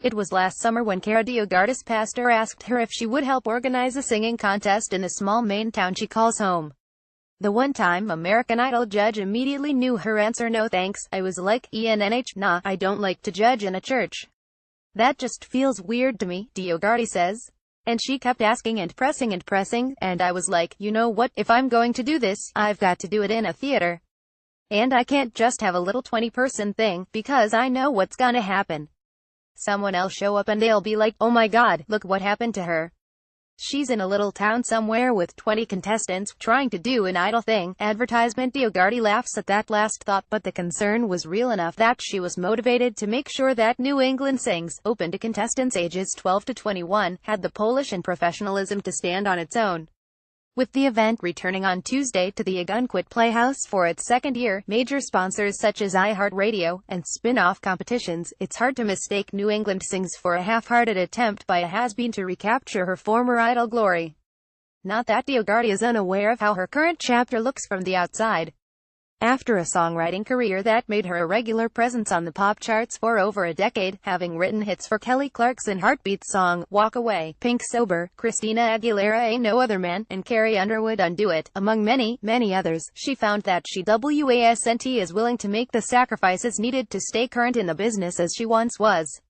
It was last summer when Kara DioGuardi's pastor asked her if she would help organize a singing contest in the small Maine town she calls home. The one-time American Idol judge immediately knew her answer: "No thanks." I was like, nah, I don't like to judge in a church. That just feels weird to me, DioGuardi says. And she kept asking and pressing, and I was like, you know what, if I'm going to do this, I've got to do it in a theater. And I can't just have a little 20-person thing, because I know what's gonna happen. Someone else show up and they'll be like, oh my god, look what happened to her. She's in a little town somewhere with 20 contestants, trying to do an idol thing. Advertisement. DioGuardi laughs at that last thought, but the concern was real enough that she was motivated to make sure that New England Sings, open to contestants ages 12 to 21, had the polish and professionalism to stand on its own. With the event returning on Tuesday to the Ogunquit Playhouse for its second year, major sponsors such as iHeartRadio, and spin-off competitions, it's hard to mistake New England Sings for a half-hearted attempt by a has-been to recapture her former idol glory. Not that DioGuardi is unaware of how her current chapter looks from the outside. After a songwriting career that made her a regular presence on the pop charts for over a decade, having written hits for Kelly Clarkson's Heartbeat's song, Walk Away, Pink Sober, Christina Aguilera Ain't No Other Man, and Carrie Underwood Undo It, among many, many others, she found that she wasn't as willing to make the sacrifices needed to stay current in the business as she once was.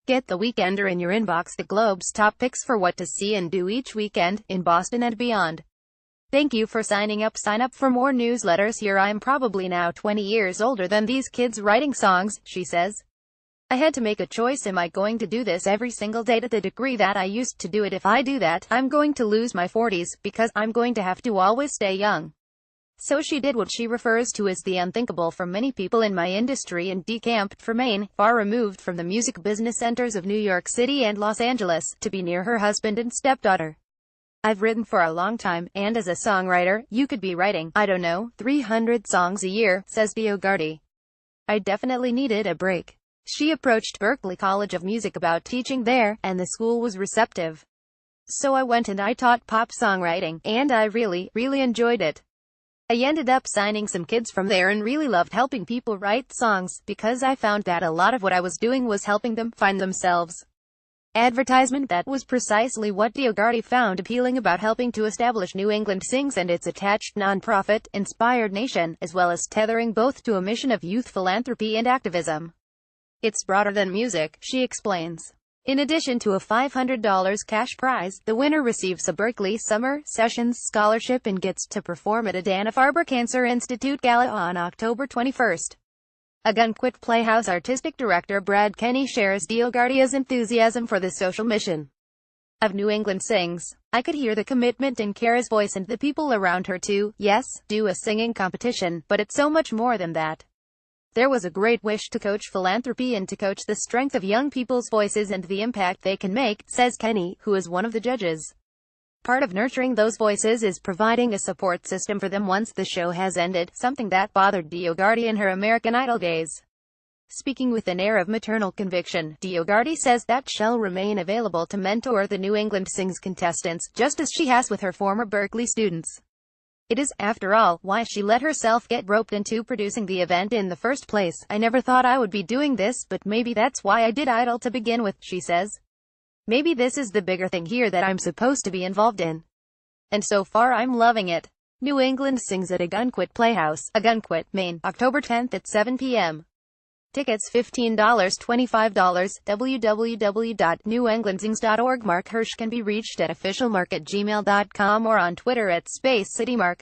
Get The Weekender in your inbox. The Globe's top picks for what to see and do each weekend, in Boston and beyond. Thank you for signing up. Sign up for more newsletters here. I'm probably now 20 years older than these kids writing songs, she says. I had to make a choice. Am I going to do this every single day to the degree that I used to do it? If I do that, I'm going to lose my 40s, because I'm going to have to always stay young. So she did what she refers to as the unthinkable for many people in my industry and decamped for Maine, far removed from the music business centers of New York City and Los Angeles, to be near her husband and stepdaughter. I've written for a long time, and as a songwriter, you could be writing, I don't know, 300 songs a year, says DioGuardi. I definitely needed a break. She approached Berklee College of Music about teaching there, and the school was receptive. So I went and I taught pop songwriting, and I really enjoyed it. I ended up signing some kids from there and really loved helping people write songs, because I found that a lot of what I was doing was helping them find themselves. Advertisement. That was precisely what DioGuardi found appealing about helping to establish New England Sings and its attached nonprofit, Inspired Nation, as well as tethering both to a mission of youth philanthropy and activism. It's broader than music, she explains. In addition to a $500 cash prize, the winner receives a Berklee Summer Sessions scholarship and gets to perform at a Dana-Farber Cancer Institute gala on October 21st. Ogunquit Playhouse artistic director Brad Kenny shares DioGuardi's enthusiasm for the social mission of New England Sings. I could hear the commitment in Kara's voice and the people around her to, yes, do a singing competition, but it's so much more than that. There was a great wish to coach philanthropy and to coach the strength of young people's voices and the impact they can make, says Kenny, who is one of the judges. Part of nurturing those voices is providing a support system for them once the show has ended, something that bothered DioGuardi in her American Idol days. Speaking with an air of maternal conviction, DioGuardi says that she'll remain available to mentor the New England Sings contestants, just as she has with her former Berklee students. It is, after all, why she let herself get roped into producing the event in the first place. I never thought I would be doing this, but maybe that's why I did Idol to begin with, she says. Maybe this is the bigger thing here that I'm supposed to be involved in. And so far I'm loving it. New England Sings at Ogunquit Playhouse, Ogunquit, Maine, October 10th at 7 p.m. Tickets $15, $25, www.newenglandsings.org. Mark Hirsch can be reached at officialmark@gmail.com or on Twitter at @SpaceCityMark.